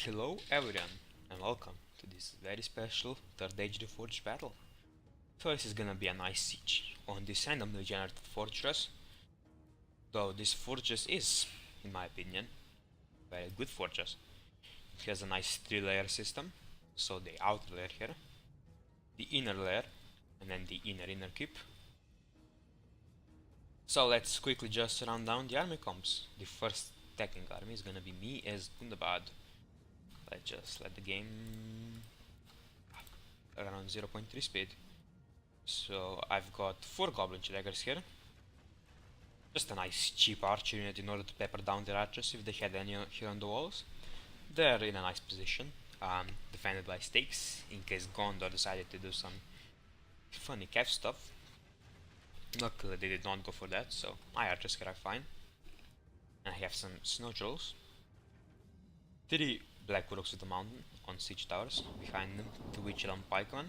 Hello everyone, and welcome to this very special third Age Reforged battle. So this is gonna be a nice siege on this randomly generated fortress, though this fortress is, in my opinion, a very good fortress. It has a nice 3-layer system, so the outer layer here, the inner layer, and then the inner keep. So let's quickly just run down the army comps. The first attacking army is gonna be me as Gundabad. Let's just let the game around 0.3 speed. So I've got 4 goblin daggers here. Just a nice cheap archer unit in order to pepper down their archers if they had any here on the walls. They're in a nice position, defended by stakes in case Gondor decided to do some funny cav stuff. Luckily they did not go for that, so my archers here are fine. And I have some snow trolls. 3 black Uruks of the mountain on siege towers, behind them 2 Witch Elm pikemen.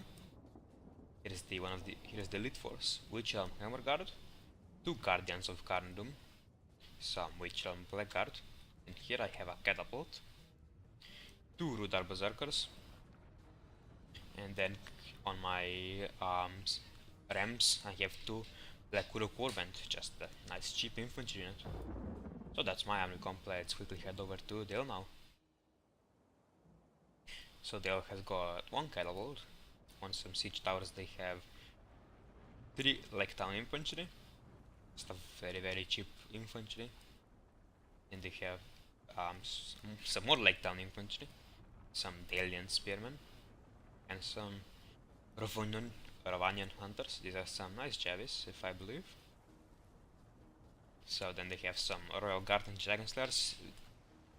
Here's the elite force, Witch Elm Hammer Guard, 2 Guardians of Carndoom, some Witch Elm Blackguard, and here I have a catapult, 2 Rudar Berserkers, and then on my rams I have 2 Black Uruk Warband, just a nice cheap infantry unit. So that's my army comp. Let's quickly head over to Dale now. So Dale has got 1 catapult. On some siege towers they have 3 Lake Town infantry, just a very cheap infantry, and they have some more Lake Town infantry, some Dalian spearmen, and some Ravanian hunters. These are some nice Javis, if I believe. So then they have some Royal Guard and Dragon Slayers,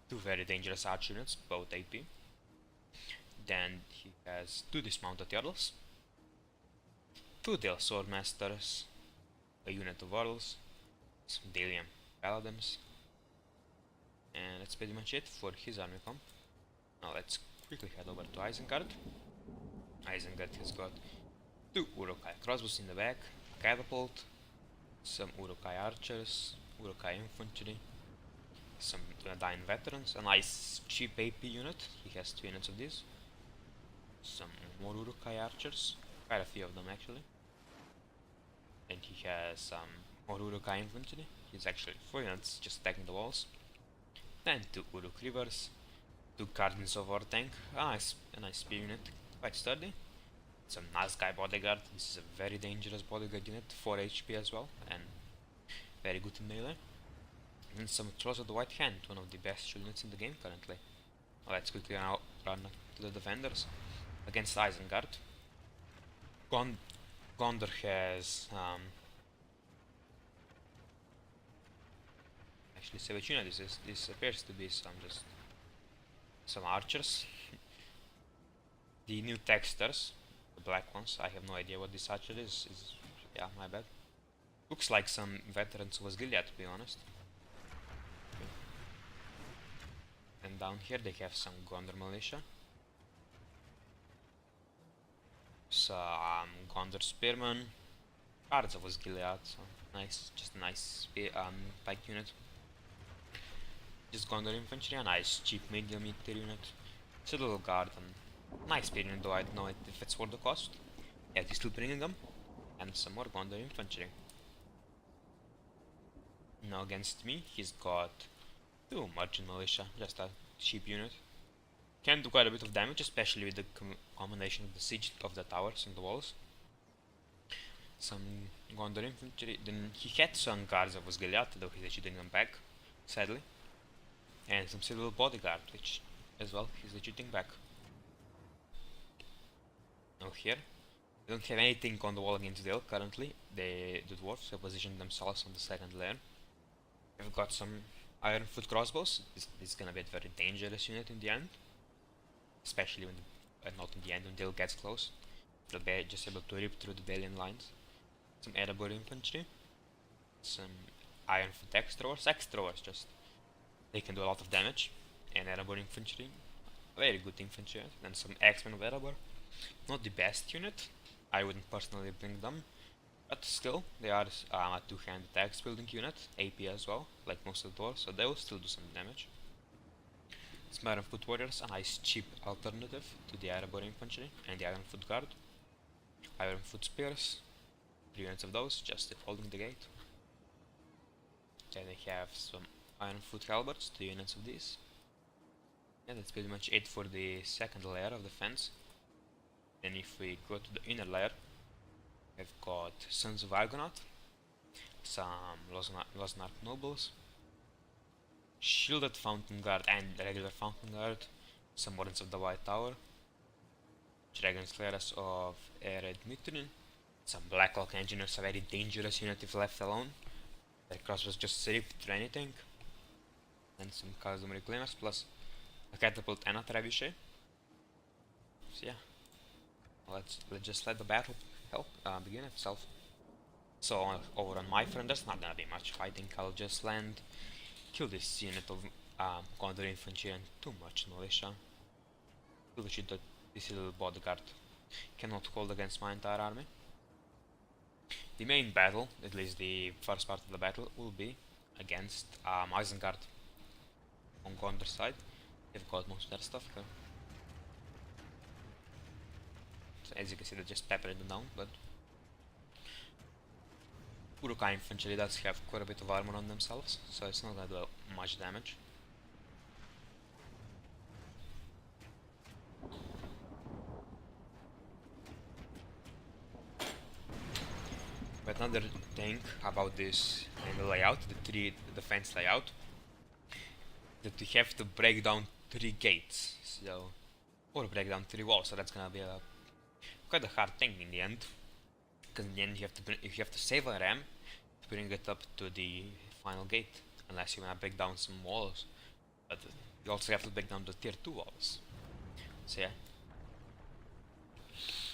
2 very dangerous archer units, both AP. Then he has 2 dismounted Earls, 2 Dale Swordmasters, a unit of Earls, some Dalian Paladins, and that's pretty much it for his army comp. Now let's quickly head over to Isengard. Isengard has got 2 Urukai crossbows in the back, a catapult, some Urukai archers, Urukai infantry, some Dunedain veterans, a nice cheap AP unit, he has 2 units of these. Some more Urukai archers, quite a few of them actually. And he has some more Urukai infantry, he's actually 4 units just attacking the walls. Then 2 Uruk Reavers, 2 Guardians of War tank, a nice spear unit, quite sturdy. Some Nazgai bodyguard, this is a very dangerous bodyguard unit, 4 HP as well, and very good in melee. And some Trolls of the White Hand, one of the best units in the game currently. Let's quickly now run to the defenders. Against Isengard, Gondor has actually say which unit this is. This appears to be some archers. The new texters, the black ones. I have no idea what this archer is. Yeah, my bad. Looks like some veterans of Osgiliath, to be honest. Okay. And down here they have some Gondor militia. Some Gondor spearmen, Guards of Osgiliath, so nice, just a nice pike unit. Just Gondor infantry, a nice cheap medium meter unit, Citadel Guard, and nice spear unit, though I don't know if it's worth the cost. Yeah, he's still bringing them, and some more Gondor infantry. Now against me, he's got 2 Merchant militia, just a cheap unit. Can do quite a bit of damage, especially with the combination of the siege of the towers and the walls. Some Gondor infantry, then he had some guards of Osgiliath, though he's shooting them back, sadly. And some Citadel bodyguard, which as well he's shooting back. Now here, they don't have anything on the wall against Dale currently. The dwarves have positioned themselves on the second layer. They've got some Ironfoot crossbows. This is gonna be a very dangerous unit in the end. Especially when, not in the end, when Dale gets close. They'll be just able to rip through the Dalian lines. Some Erebor infantry. Some Ironfoot X-throwers, just they can do a lot of damage. And Erebor infantry, very good infantry. And some X-Men of Erebor. Not the best unit, I wouldn't personally bring them. But still, they are a 2-hand axe building unit, AP as well, like most of the dwarves, so they will still do some damage. Some Iron Foot Warriors, a nice cheap alternative to the Airborne Infantry and the Iron Foot Guard. Iron Foot Spears, 3 units of those, just holding the gate. Then they have some Iron Foot Halberds, 2 units of these. Yeah, that's pretty much it for the second layer of the fence. Then if we go to the inner layer, we've got Sons of Argonaut, some Losnark Nobles, Shielded Fountain Guard and regular Fountain Guard, some Wardens of the White Tower, Dragon Slayers of Ered Mithrin, some Blackhawk Engineers, a very dangerous unit if left alone. Their crossbows just ripped through anything. And some Custom Reclaimers plus a Catapult and a Trebuchet. So yeah, let's just let the battle begin itself. So over on my front, there's not gonna be much fighting. I'll just land, kill this unit of Gondor infantry and too much militia. Kill the shit that this little bodyguard cannot hold against my entire army. The main battle, at least the first part of the battle, will be against Isengard on Gondor side. They've got most of their stuff here. So as you can see, they're just peppering them down, but Urukai infantry does have quite a bit of armor on themselves, so it's not gonna do much damage. But another thing about this and the layout, the fence layout, that we have to break down 3 gates, so or break down 3 walls. So that's gonna be quite a hard thing in the end, because in the end you have to save a ram to bring it up to the final gate, unless you wanna break down some walls. But you also have to break down the tier 2 walls. So yeah,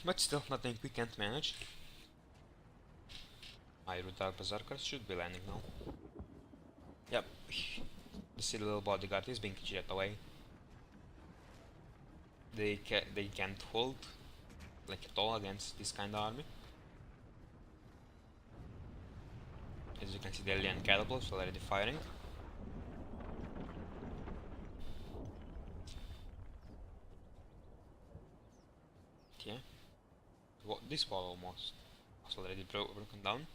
but still nothing we can't manage. My Rudark Berserkers should be landing now. Yep, the silly little bodyguard is being jet away. They can't hold like at all against this kind of army. As you can see, the alien catapults already firing. Yeah, this wall almost was already broken down.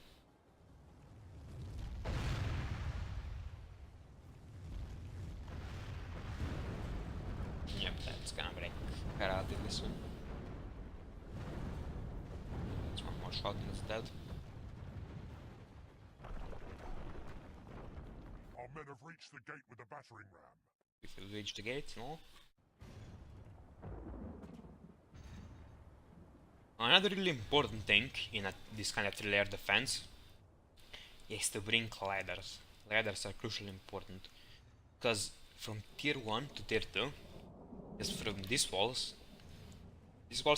Yep, that's gonna break relatively soon. That's one more shot and it's dead. Our men have reached the gate with a battering ram. If we reach the gate, no. Another really important thing in this kind of 3-layer defense is to bring ladders. Ladders are crucially important, because from tier 1 to tier 2, just from these walls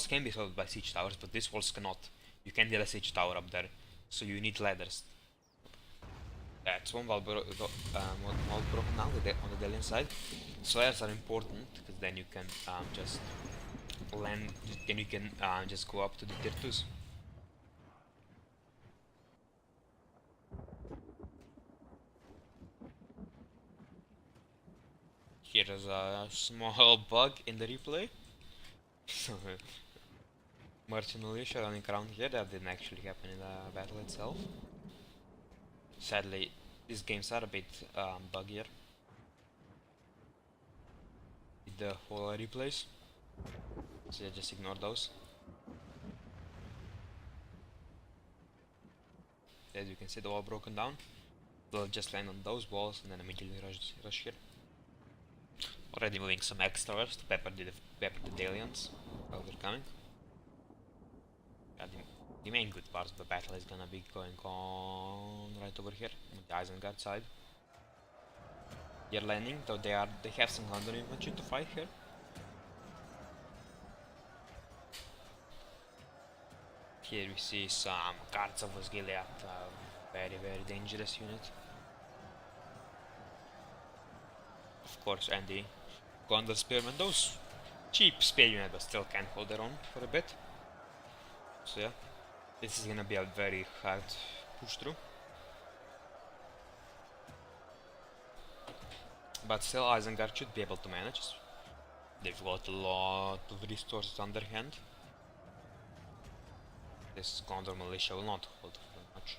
can be solved by siege towers, but these walls cannot. You can't get a siege tower up there, so you need ladders. That's one wall broken now on the alien side. So ladders are important, because then you can just land, then you can just go up to the tier 2s. Here's a small bug in the replay. Merchant militia running around here, that didn't actually happen in the battle itself. Sadly, these games are a bit buggier with the whole replays, so yeah, just ignore those. As you can see, the wall broken down. They'll just land on those walls and then immediately rush here. Already moving some extras to pepper the aliens while they're coming. Yeah, the main good part of the battle is gonna be going on right over here on the Isengard side. They're landing, though they have some Gondor infantry to fight here. Here we see some Guards of Osgiliath, very dangerous unit. Of course, and the Gondor Spearmen, those cheap spear units, but still can hold their own for a bit. So yeah, this is gonna be a very hard push through. But still, Isengard should be able to manage. They've got a lot of resources on their hand. This Gondor militia will not hold for much.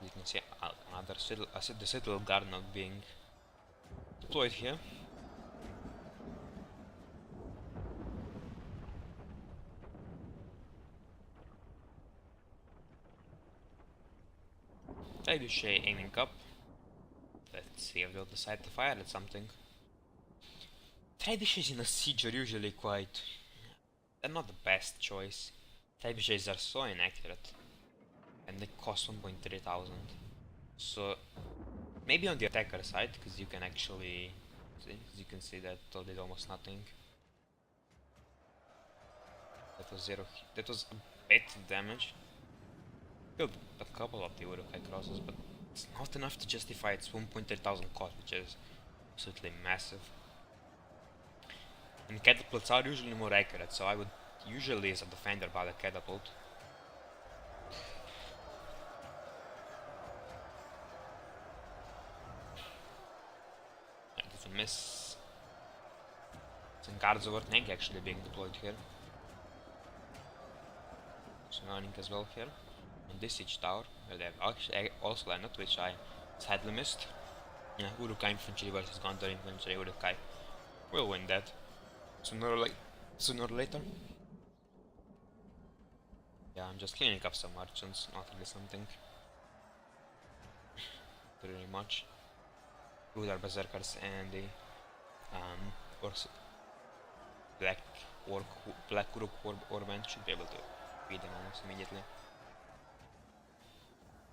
You can see another the Citadel Guard not being deployed here. Trebuchet aiming up. Let's see if they'll decide to fire at something. Trebuchets in a siege are usually quite... they're not the best choice. Trebuchets are so inaccurate. And they cost 1.3 thousand. So, maybe on the attacker side, because you can actually... see, you can see that they did almost nothing. That was zero. That was a bit of damage. Killed a couple of the Urukai crosses, but it's not enough to justify its 1.3 thousand cost, which is absolutely massive. And catapults are usually more accurate, so I would usually, as a defender, buy the catapult. That is a miss. Some guards over tank actually being deployed here. Some running as well here. On this siege tower, where they have actually also landed, which I sadly missed. Yeah, Urukai infantry versus Gondor infantry. Urukai will win that sooner or later. Yeah, I'm just cleaning up some merchants, not really something really much. Rudar berserkers and the Black Uruk Warband should be able to beat them almost immediately.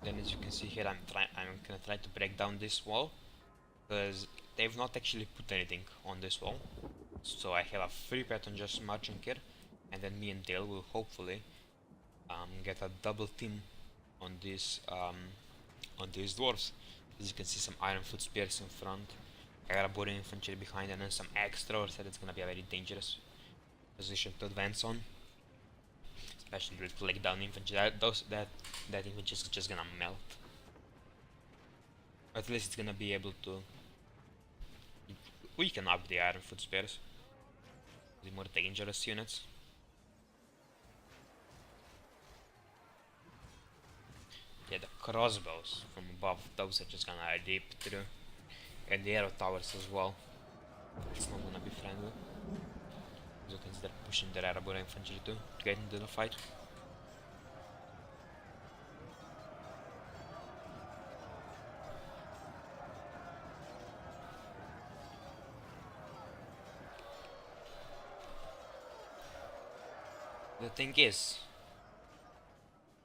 Then, as you can see here, I'm gonna try to break down this wall, because they've not actually put anything on this wall. So I have a free pattern just marching here, and then me and Dale will hopefully get a double team on these dwarves. As you can see, some iron foot spears in front. I got a boarding infantry behind, and then some extras. That it's gonna be a very dangerous position to advance on, especially with leg down infantry. That infantry is just gonna melt. At least it's gonna be able to weaken up the iron foot spears, the more dangerous units. Yeah, the crossbows from above, those are just gonna rip through. And the arrow towers as well. It's not gonna be friendly. As you can see, they're pushing their Arabura infantry to get into the fight. The thing is,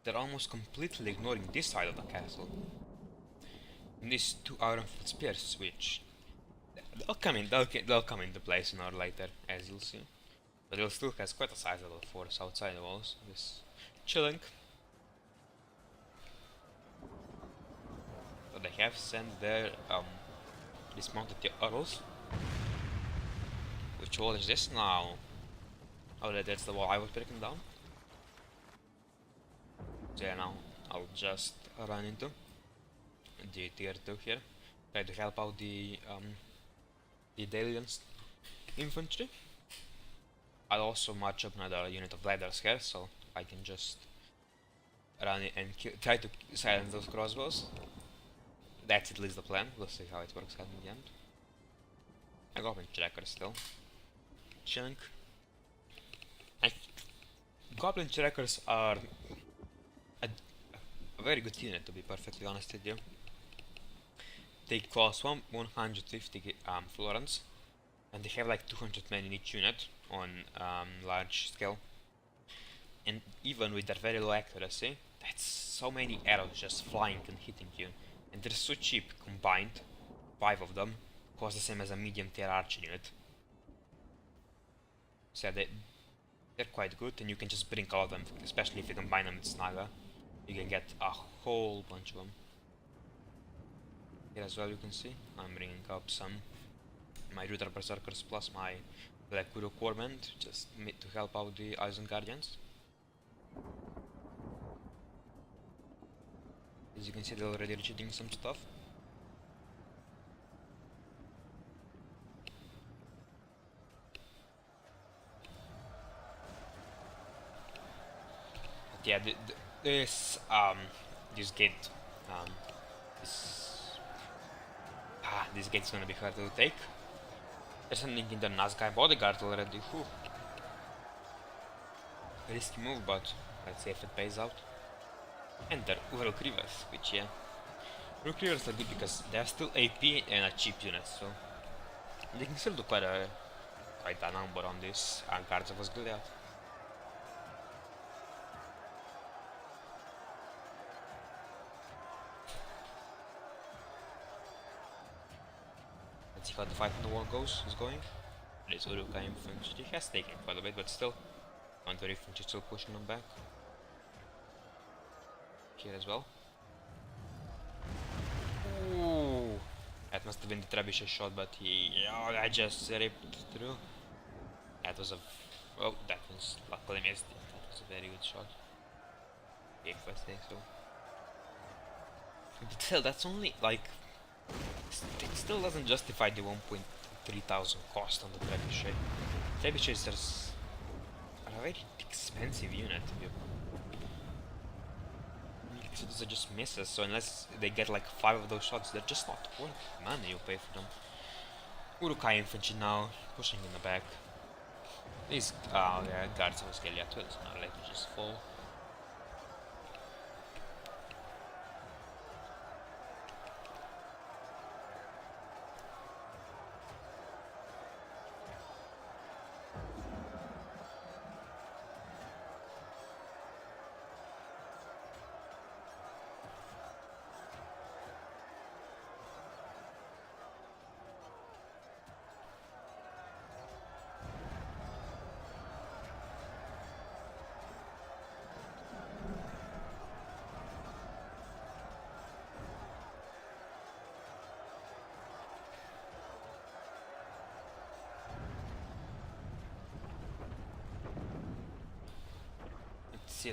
they're almost completely ignoring this side of the castle. And these two iron foot spears, which they'll come into play sooner or later, as you'll see. But it still has quite a sizable force outside the walls. Just chilling. So they have sent their dismounted earls. Which wall is this now? Oh, that's the wall I was breaking down. So yeah, now I'll just run into the tier 2 here. Try to help out the Dalian infantry. I'll also march up another unit of ladders here, so I can just run it and try to silence those crossbows. That's at least the plan. We'll see how it works out in the end. I got Goblin Tracker still. Chunk. Goblin Trackers are a very good unit, to be perfectly honest with you. They cost 150 florins, and they have like 200 men in each unit on large scale. And even with their very low accuracy, that's so many arrows just flying and hitting you. And they're so cheap combined. 5 of them cost the same as a medium tier archer unit. So they're quite good, and you can just bring all of them, especially if you combine them with Snaga. You can get a whole bunch of them. Here as well you can see, I'm bringing up my Rudar Berserkers plus my Black Uruk Warband, just to help out the Eisen Guardians. As you can see, they're already retreating some stuff. Yeah, this gate, um, this this gate's gonna be hard to take. There's something in the Nazgûl bodyguard already. Whew. Risky move, but let's see if it pays out. And the Uruk Rivers, which yeah, Uruk Rivers are good because they're still AP and a cheap unit, so they can still do quite a number on this cards of Goliath. Let's see how the fight in the wall is going. This Urukai infantry has taken quite a bit, but still, Counter infantry still pushing them back. Here as well. Ooh, that must have been the trebuchet shot, but I just ripped through. That was a, oh, that was luckily missed. That was a very good shot, if I say so. But still, that's only like, it still doesn't justify the 1,300 cost on the trebuchet. Trebuchets are a very expensive unit. So those are just misses, so unless they get like 5 of those shots, they're just not worth the money you pay for them. Urukai infantry now, pushing in the back. These guards of Goliath will not let me just fall.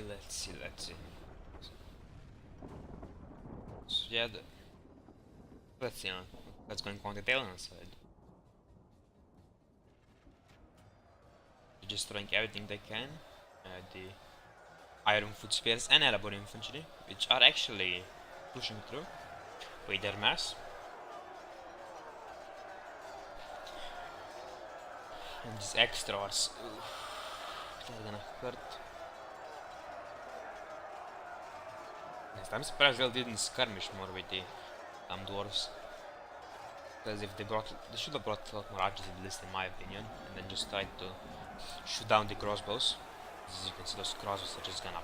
Let's see. So yeah, let's see what's going on the Italian side. They're just throwing everything they can. The Iron Foot Spears and Arabor Infantry, which are actually pushing through with their mass. And these extras, they're gonna hurt. I'm surprised they didn't skirmish more with the dwarves. Because if they should have brought a lot more archers in the list in my opinion, and then just tried to shoot down the crossbows. As you can see, those crossbows are just gonna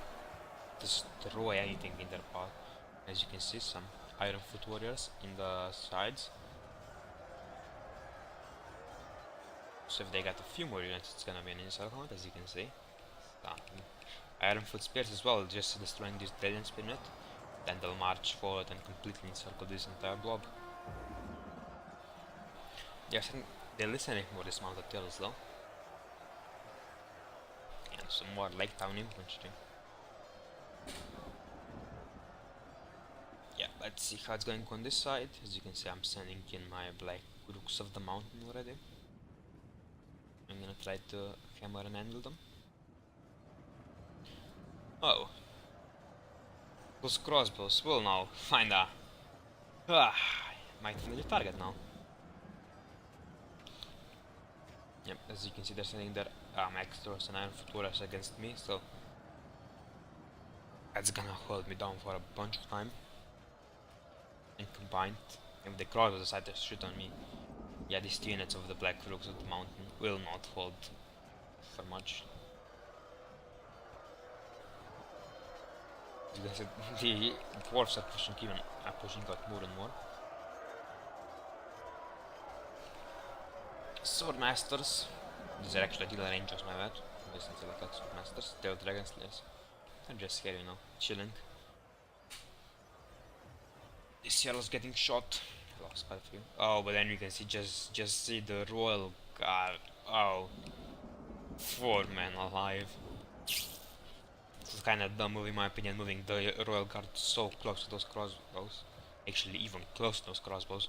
destroy anything in their path. As you can see, some Iron Foot warriors in the sides. So if they got a few more units, it's gonna be an inside hunt, as you can see. Iron Foot Spears as well, just destroying this Deadly Spirit. Then they'll march forward and completely encircle this entire blob. Yes, they're listening more dismounted turtles though. And some more Lake Town infantry. Yeah, let's see how it's going on this side. As you can see, I'm sending in my black rooks of the mountain already. I'm gonna try to hammer and handle them. Oh. Those crossbows will now find a... might find a target now. Yep, as you can see, they're sending their extras and Iron Foot warriors against me, so... that's gonna hold me down for a bunch of time. And combined, if the crossbows decide to shoot on me, yeah, these 2 units of the Black Rooks of the Mountain will not hold for much. The dwarves are pushing out more and more. Swordmasters. These are actually dealer rangers, my bad. Listen to like Swordmasters. They're Dragon Slayers. They're just here, chilling. This Jarl's getting shot. Lost quite a few. Oh, but then you can see just see the Royal Guard. Oh, 4 men alive. It's kind of dumb move in my opinion, moving the Royal Guard so close to those crossbows. Actually, even close to those crossbows.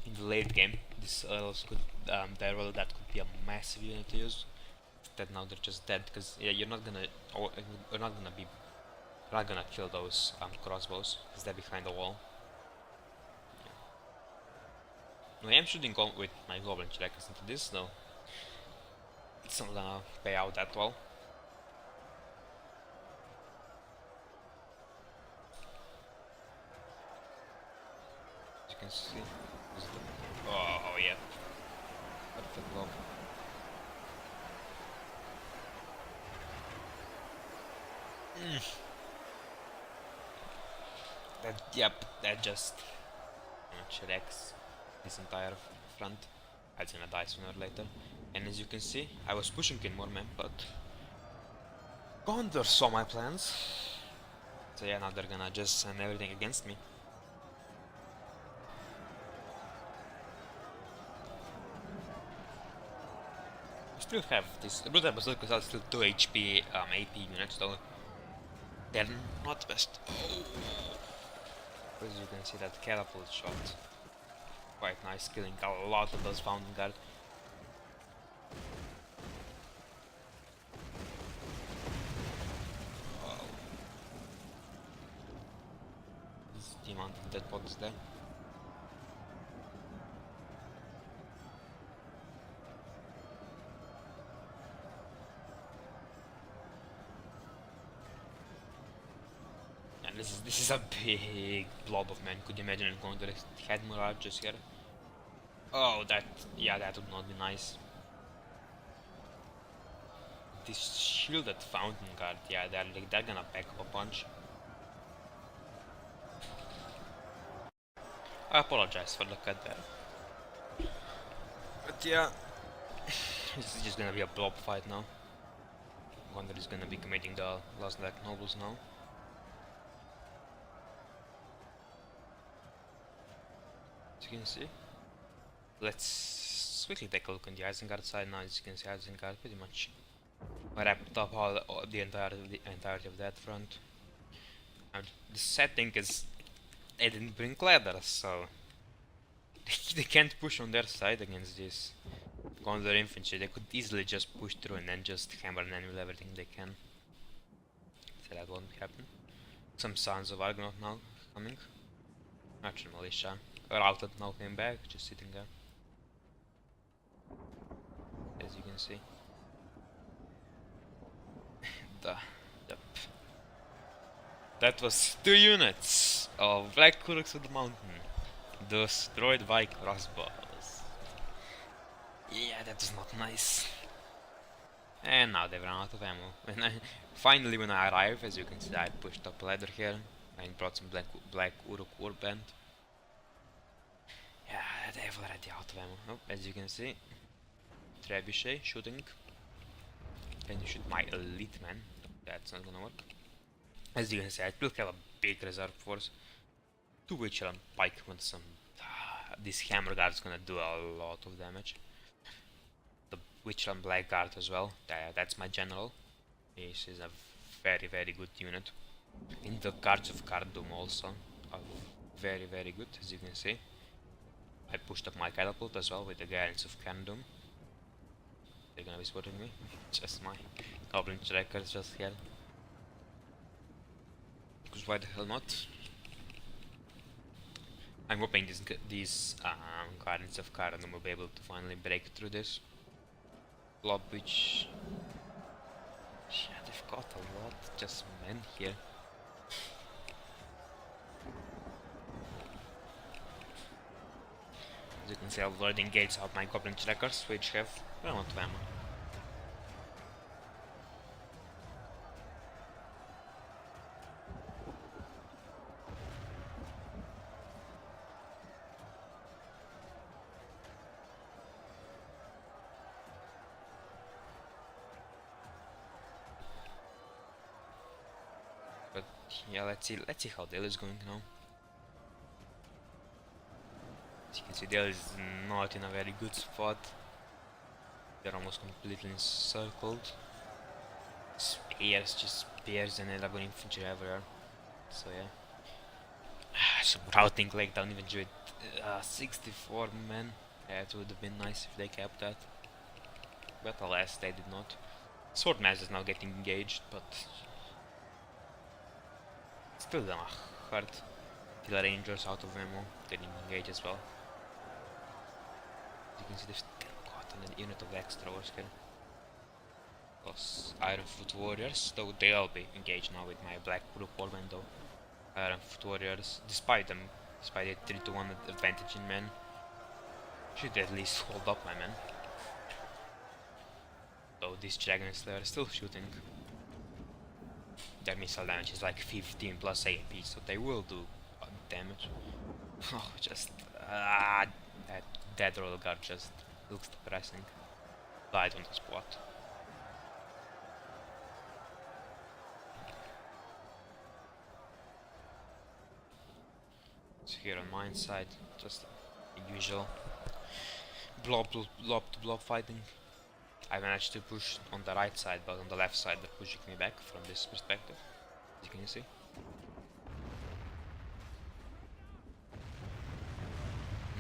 In the late game, this could that could be a massive unit to use. That now they're just dead because yeah, you're not gonna be I'm not gonna kill those crossbows, because they're behind the wall. I am shooting with my goblin trackers into this, though. It's not gonna pay out that well. As you can see. Oh yeah. Perfect blob. That just shrekks this entire front. It's gonna die sooner or later. And as you can see, I was pushing in more men, but Gondor saw my plans. So yeah, now they're gonna just send everything against me. I still have this. The Brutal Bazookas are still 2 HP AP units, though they're not the best. Oh. As you can see, that catapult shot. Quite nice, killing a lot of those Fountain Guard. Wow. This is the amount of dead bodies there. And this is a big blob of men. Could you imagine it going to the head mirages here? Oh, that would not be nice. This shielded Fountain Guard, yeah, they're gonna pack up a punch. I apologize for the cut there. But yeah, this is just gonna be a blob fight now. Gondor is gonna be committing the last Black Nobles now. As you can see. Let's quickly take a look on the Isengard side now. As you can see, Isengard pretty much wrapped up the entirety of that front. Now, the sad thing is, they didn't bring ladders, so they can't push on their side against this Gondor infantry. They could easily just push through and then just hammer and anvil everything they can. So that won't happen. Some Sons of Argonaut now coming. Archer Militia. Routed now came back, just sitting there. As you can see. Yep. That was 2 units of Black Kuruks of the Mountain. Destroyed by crossbows. Yeah, that was not nice. And now they've run out of ammo. Finally when I arrive, as you can see, I pushed up a ladder here and brought some black Uruk Warband. Yeah, they've already out of ammo. Oh, as you can see, Trebuchet shooting. Can you shoot my elite man? That's not gonna work. As you can see, I still have a big reserve force. 2 Witcher and pikemen. Some this hammer guard is gonna do a lot of damage. The Witcher and blackguard as well. That's my general. This is a very good unit. In the Guards of Kardum also, very good, as you can see. I pushed up my catapult as well with the Guards of Kardum. They're gonna be spotting me. Just my goblin trackers just here. Because why the hell not? I'm hoping these Guardians of Kardum will be able to finally break through this blob, which... yeah, they've got a lot just men here. As you can see, I've already engaged out my goblin trackers, which have a lot of ammo. But yeah, let's see how Dale is going now. As you can see, Dale is not in a very good spot. They're almost completely encircled. Spears, just spears and Aragon infantry everywhere. So yeah. Some routing like down even with 64 men. Yeah, it would have been nice if they kept that. But alas, they did not. Swordmaster is now getting engaged, but Still gonna hurt. Kill Rangers out of ammo, they didn't engage as well. As you can see, they've still got a unit of extras here. Plus Ironfoot Warriors, though they'll be engaged now with my Black Brook Warband though. Ironfoot Warriors, despite a 3-to-1 advantage in men, should at least hold up my men. Though these Dragon Slayer are still shooting. Their missile damage is like 15 plus AP, so they will do damage. Oh, just that dead royal guard just looks depressing. Died on the spot. So here on my side, just the usual blob to blob fighting. I managed to push on the right side, but on the left side they're pushing me back from this perspective, as you can see.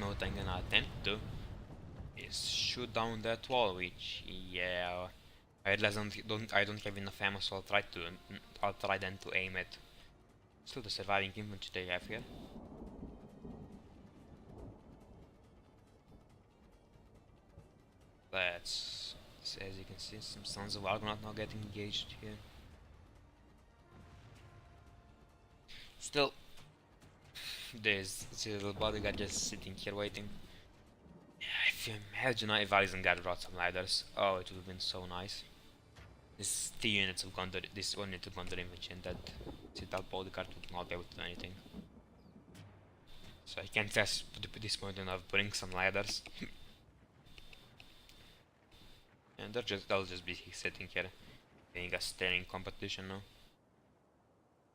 Now what I'm gonna attempt to is shoot down that wall, which, yeah, I realize I don't have enough ammo, so I'll try then to aim at still the surviving infantry they have here. Let's, as you can see, some Sons of Argonaut now getting engaged here. Still, there's the little bodyguard just sitting here waiting. If you imagine if Isengard brought some ladders, oh, it would have been so nice. This 2 units of Gondor, this 1 unit of Gondor infantry, and that citadel bodyguard would not be able to do anything. So I can't just at this point enough bring some ladders. And they'll just be sitting here, being a staring competition now.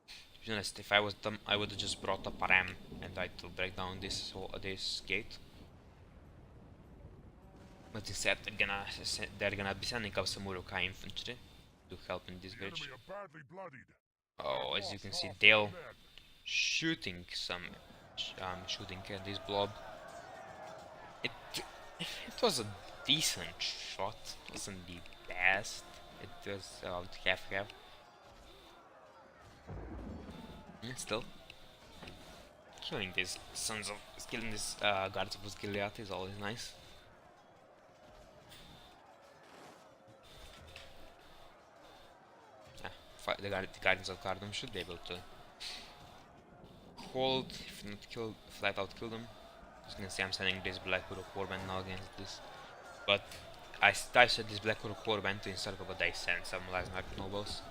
To be honest, if I was them, I would have just brought up a ram and tried to break down this gate. But instead, they're gonna be sending up some Urukai infantry to help in this bridge. Oh, as you can see, they're shooting at this blob. It was a decent shot. It wasn't the best. It was about half-half. And still, killing these guards of Gilead is always nice. The Guardians of Cardum should be able to hold, if not kill, flat out kill them. As you can see, I'm sending this Black Brook Warband now against this. But I said this Black Brook Warband to encircle, but they send some Lasmark nobles,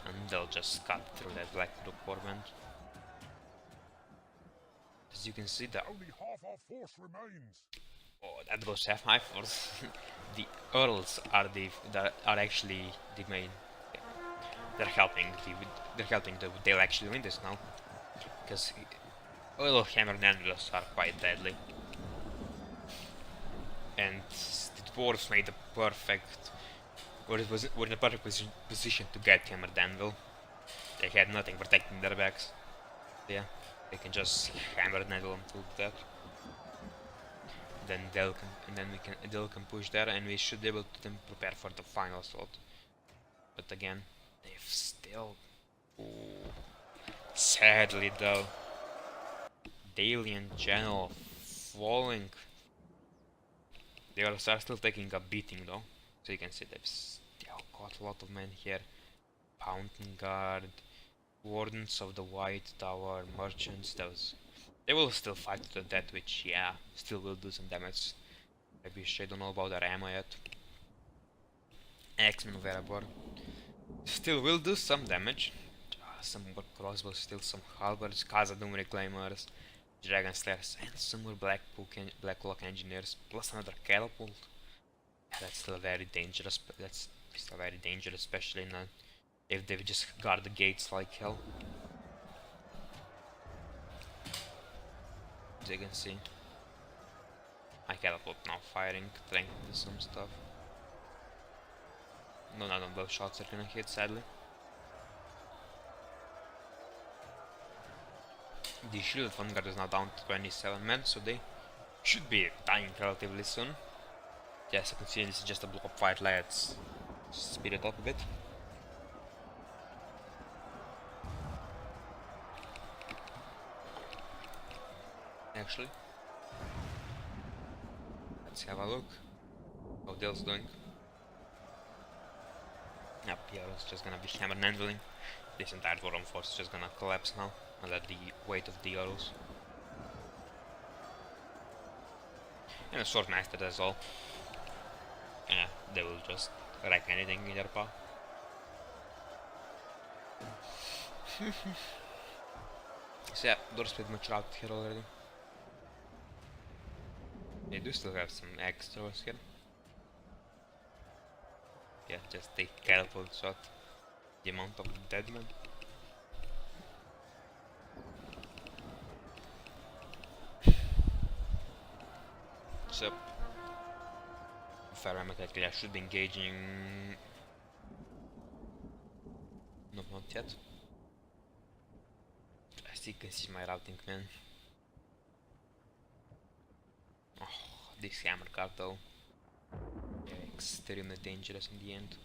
and they'll just cut through that Black Brook Warband. As you can see, only half our force remains. Oh, that goes half my force. The Earls are actually the main. They're helping. They'll actually win this now, because Oil Hammered Anvils are quite deadly, and the dwarves made the perfect. Were in a perfect position to get Hammered Anvil. They had nothing protecting their backs. Yeah, they can just hammer an anvil until that. Then they'll can push there, and we should be able to then prepare for the final assault. But again, they've still, sadly though, Dalian General falling. They are still taking a beating though, so you can see they've still got a lot of men here. Fountain Guard, Wardens of the White Tower, Merchants, they will still fight to the death, which, yeah, still will do some damage. Maybe I don't know about their ammo yet. X-Men of Erebor still will do some damage. Some more crossbows, still some halberds, Khazad-dûm Reclaimers, Dragon Slayers, and some more Black Cloak Engineers, plus another catapult. That's still very dangerous. That's still very dangerous, especially if they just guard the gates like hell. As you can see, my catapult now firing, trying to do some stuff. None of those shots are gonna hit, sadly. The Shielded Vanguard is now down to 27 men, so they should be dying relatively soon. Yes, I can see this is just a blob fight, let's speed it up a bit. actually. Let's have a look. How Dale's doing. Yep, yeah, it's just gonna be hammer handling. This entire dwarven force is just gonna collapse now under the weight of the arrows. And a sword master as well. Yeah, they will just wreck anything in their path. So yeah, doors pretty much out here already. They do still have some extras here. Yeah, just take catapult shot. The amount of dead men. So, if I remember correctly, I should be engaging. No, not yet. I still can see my routing, man. Oh, this hammer card though. Yeah, extremely dangerous in the end.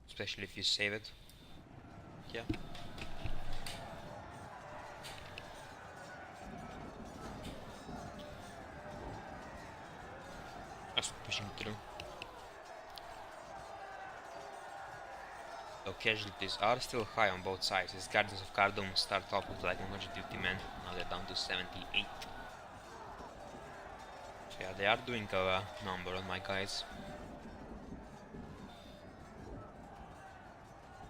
Especially if you save it. Yeah. Just pushing through. So casualties are still high on both sides. As Guardians of Cardum start off with like 150 men, now they're down to 78. So yeah, they are doing a number on my guys.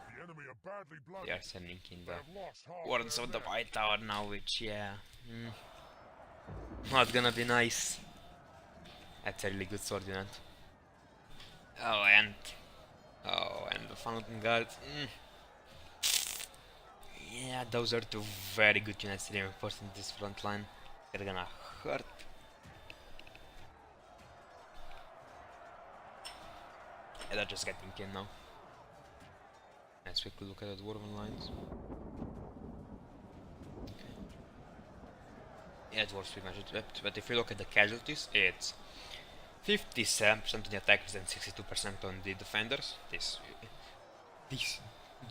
The enemy are badly blooded. They are sending in They the have lost half Wardens their of the men. White Tower now, which yeah, not gonna be nice. That's a really good sword unit. Oh, and the Fountain Guards. Yeah, those are two very good units to reinforce in this front line. They're gonna hurt. Yeah, they're just getting in now. Let's quickly look at the dwarven lines. Okay. Yeah, dwarves pretty much it, but if you look at the casualties, it's 57% on the attackers and 62% on the defenders. The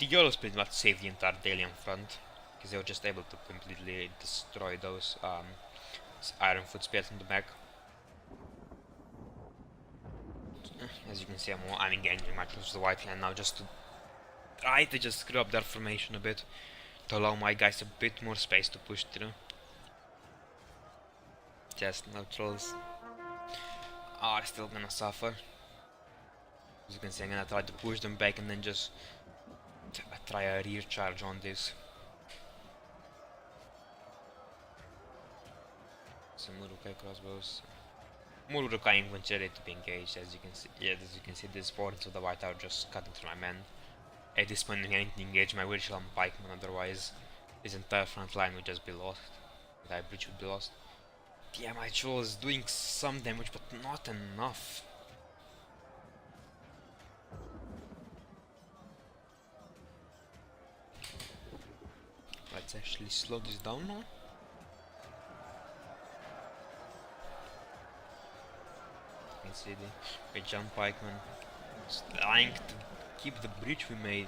Euros pretty much saved the entire Dalian front because they were just able to completely destroy those iron foot spears in the back. As you can see, I'm engaging my troops to the white line now just to try to just screw up their formation a bit to allow my guys a bit more space to push through. Just neutrals are still gonna suffer. As you can see, I'm gonna try to push them back and then just try a rear charge on this. Some Murukai crossbows. Murukai infantry ready to be engaged, as you can see. Yeah, as you can see, these Wardens of the White Tower just cutting through my men. At this point, I need to engage my Witchland pikemen, otherwise this entire front line would just be lost. The entire bridge would be lost. Yeah, my troll is doing some damage, but not enough. Let's actually slow this down now. You can see the jump pikeman trying to keep the bridge we made.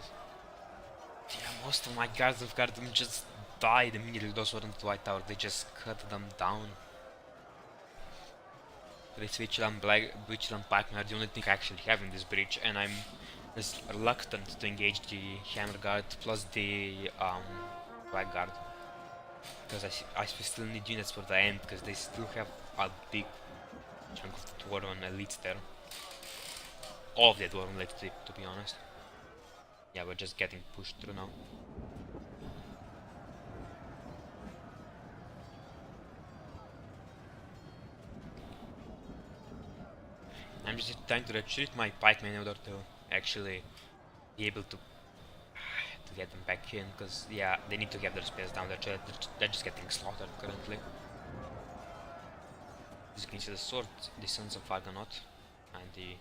Yeah, most of my guards of Cardum just died immediately. Those weren't the White Tower, they just cut them down. This Witchland pikemen are the only thing I actually have in this bridge, and I'm just reluctant to engage the Hammer Guard plus the Black Guard. Because I still need units for the end, because they still have a big chunk of the Dwarven elites there. All of the Dwarven elites, to be honest. Yeah, we're just getting pushed through now. I'm just trying to retreat my pikemen in order to actually be able to get them back in, because yeah, they need to get their spears down. They're just getting slaughtered currently. As you can see, the Sons of Argonaut and the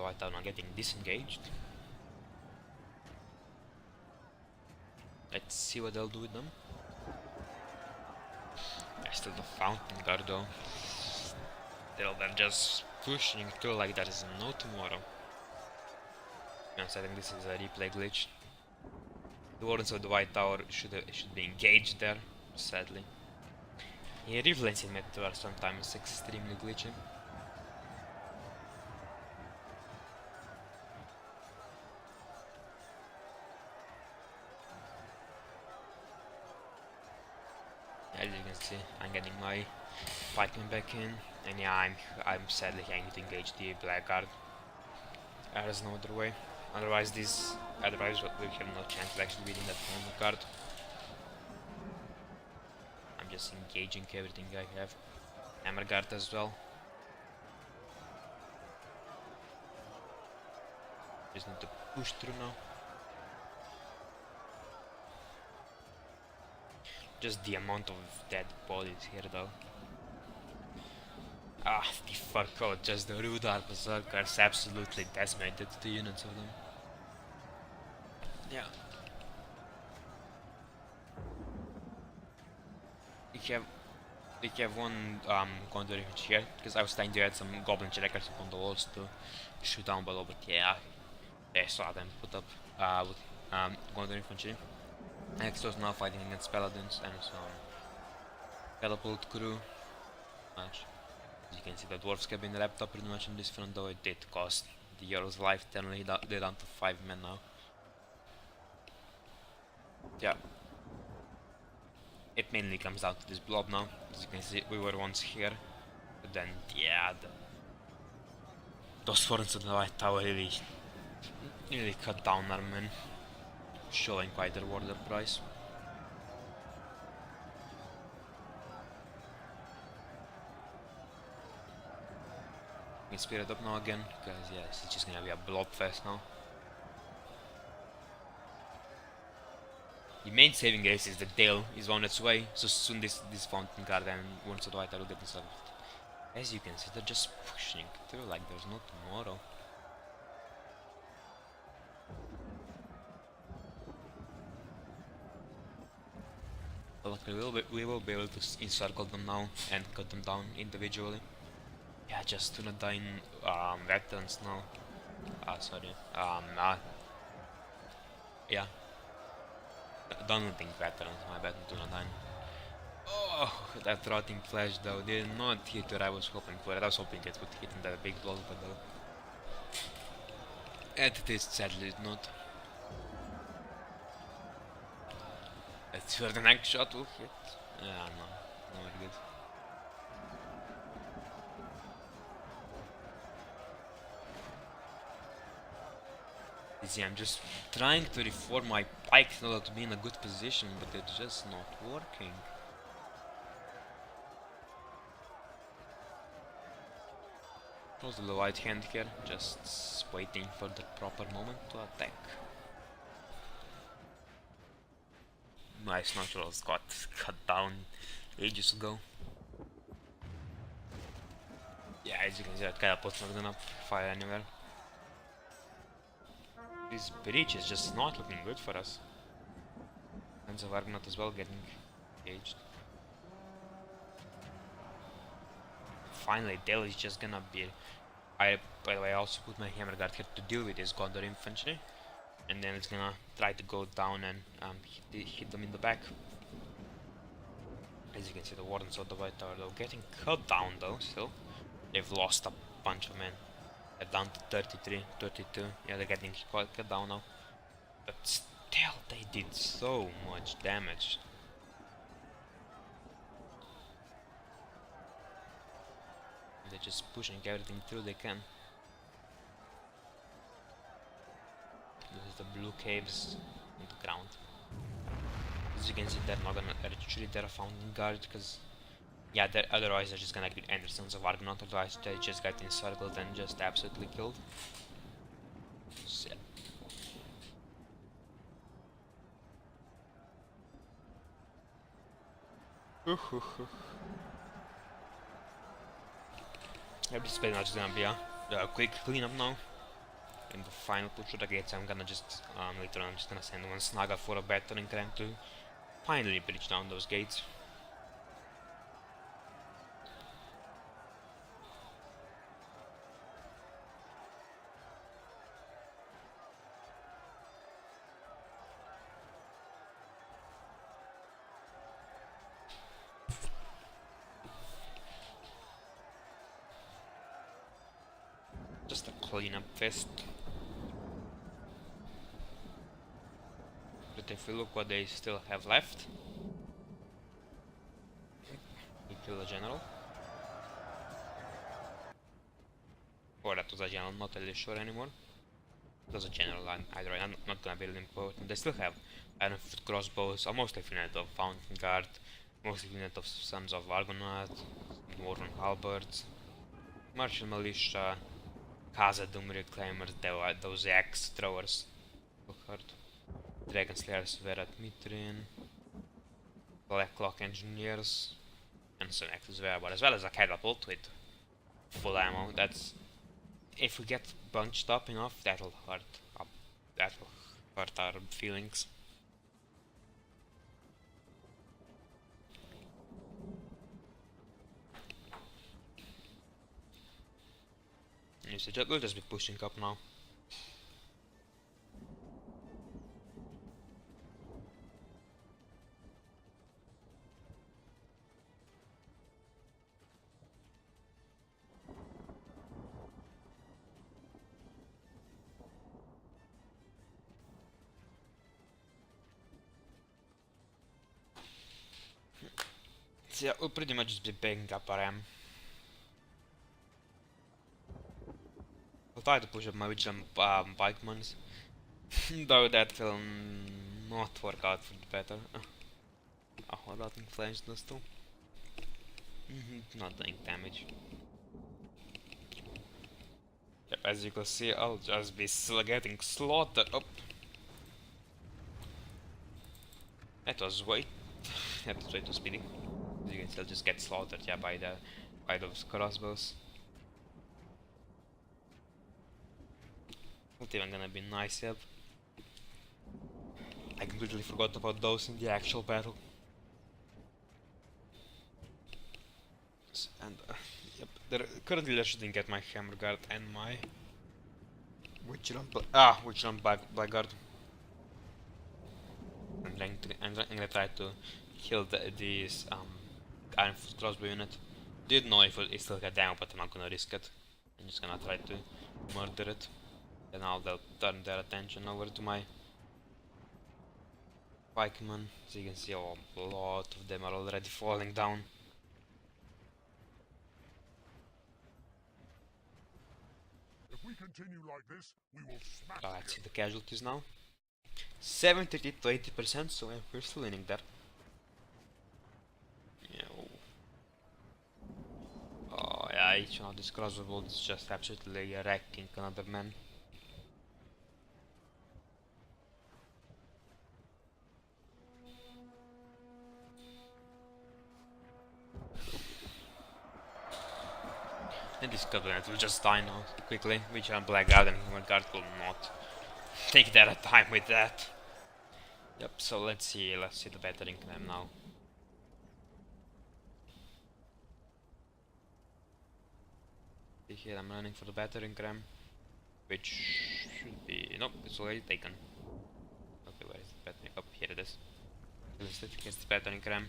White Town are getting disengaged. Let's see what they'll do with them. There's still the Fountain Guard though. They're just pushing through like there is no tomorrow. Yes, I think this is a replay glitch. The Wardens of the White Tower should be engaged there, sadly. Yeah, reflex meteor sometimes extremely glitchy. As you can see, I'm getting my fighting back in, and yeah, I'm sadly having to engage the black guard. There's no other way. Otherwise we have no chance of actually beating that mono card. I'm just engaging everything I have. Hammer guard as well. Just need to push through now. Just the amount of dead bodies here though. Ah, the fuck out, just the rude berserkers absolutely decimated the units of them. Yeah. We have we have one Gondor image here, because I was trying to add some goblin checkers upon the walls to shoot down below, but yeah, they saw them put up with Gondor infantry. Exos now fighting against paladins and some catapult crew. Much. As you can see, the dwarves have been wrapped up pretty much on this front, though it did cost the hero's life. They're down to 5 men now. Yeah. It mainly comes down to this blob now. As you can see, we were once here, but then, yeah, those forts of the White Tower really cut down our men, showing quite a reward price. We can speed it up now again, because yeah, it's just gonna be a blob fest now. The main saving grace is that Dale is on its way, so soon this Fountain Guard and once the White will get installed. As you can see, they're just pushing through like there's no tomorrow. But luckily we will be able to encircle them now and cut them down individually. Yeah, just do not die in veterans now. Sorry. Yeah. Don't think veterans, my bad, do not die. Oh, that rotting flash though did not hit what I was hoping for. I was hoping it would hit in that big blow, but though. It is sadly not. Let's where the next shot will hit. No, not good. You see, I'm just trying to reform my pike in order to be in a good position, but it's just not working. Also the right hand here, just waiting for the proper moment to attack. Nice naturals got cut down ages ago. Yeah, as you can see, that catapult's not gonna fire anywhere. This breach is just not looking good for us. And the Argonaut as well getting engaged. Finally, Dale is just gonna be. By the way, I also put my hammer guard here to deal with this Gondor infantry, and then it's gonna try to go down and hit them in the back. As you can see, the wardens of the White Tower though getting cut down though. Still, they've lost a bunch of men. They're down to 33, 32. Yeah, they're getting quite cut down now. But still, they did so much damage. They're just pushing everything through they can. This is the blue caves on the ground. As you can see, they're not gonna retreat their Fountain Guard, because yeah, otherwise they're just gonna get Andersons of Argonaut, otherwise they just get encircled and just absolutely killed. So, this pretty much gonna be a quick cleanup now. In the final push of the gates, I'm gonna just later on I'm just gonna send one Snaga for a battering ram to finally breach down those gates. Just a cleanup fest. But if we look what they still have left, we kill a general. Or that was a general, not really sure anymore. It was a general, either way, I'm not gonna build important. They still have iron foot crossbows, a mostly unit of Fountain Guard, mostly unit of Sons of Argonaut, Dwarven Halberds, Martial Militia, Khazad-dûm Reclaimers, those axe throwers. Hard. Dragon Slayers were at Mithril, Blacklock Engineers, and some axes were, but as well as a catapult with full ammo. That's if we get bunched up enough, that'll hurt. That'll hurt our feelings. You see, we'll just be pushing up now. So yeah, we'll pretty much just be picking up our M. I'll try to push up my vigilant pikemen, though that will not work out for the better. Oh, what about inflames does too? Not doing damage. Yep, as you can see, I'll just be getting slaughtered. Oh, that was way. That was way too speedy. As you can still just get slaughtered, yeah, by those crossbows. Not even gonna be nice yet. I completely forgot about those in the actual battle. And yep, currently they're shooting at my hammer guard and my Witchland blackguard. I'm gonna try to kill this iron foot crossbow unit. Didn't know if it still got down, but I'm not gonna risk it. I'm just gonna try to murder it. And now they'll turn their attention over to my pikemen. As you can see, a lot of them are already falling down. If we continue like this, we will smash Let's see the casualties now. 70 to 80%, so yeah, we're still winning there. Yeah. Oh yeah, each one of these crossbow bolts is just absolutely wrecking another man. And this cabinet will just die now quickly, which I'm blackguard and human guard will not take that time with that. Yep, so let's see the battering ram now. See here, I'm running for the battering ram, which should be, nope, it's already taken. Okay, where is the battering? Oh, here it is. Here's the battering ram.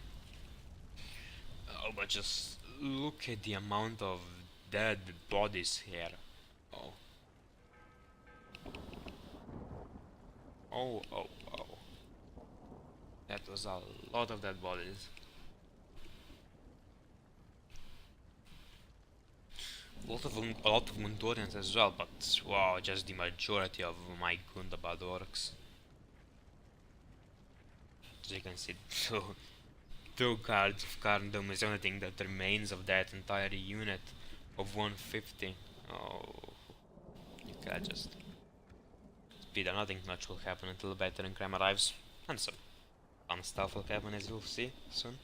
Oh, but just look at the amount of dead bodies here. Oh. Oh, oh, oh. That was a lot of dead bodies. A lot of Mundorians as well, but wow, just the majority of my Gundabad orcs. As you can see, two cards of Carndom is the only thing that remains of that entire unit of 150. Oh, you can't just speed up. Nothing much will happen until the battering ram arrives, and some fun stuff will happen, as you'll see soon.